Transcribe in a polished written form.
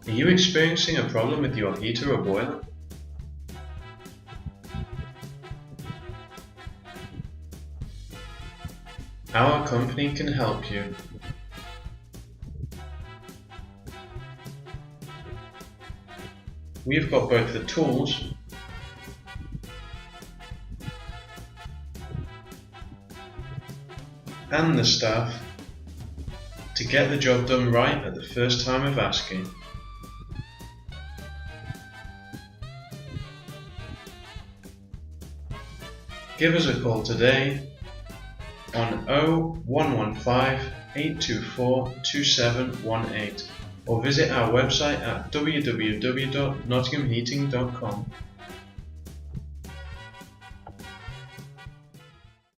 Are you experiencing a problem with your heater or boiler? Our company can help you. We've got both the tools and the staff to get the job done right at the first time of asking. Give us a call today on 0115 824 2718 or visit our website at www.nottinghamheating.com.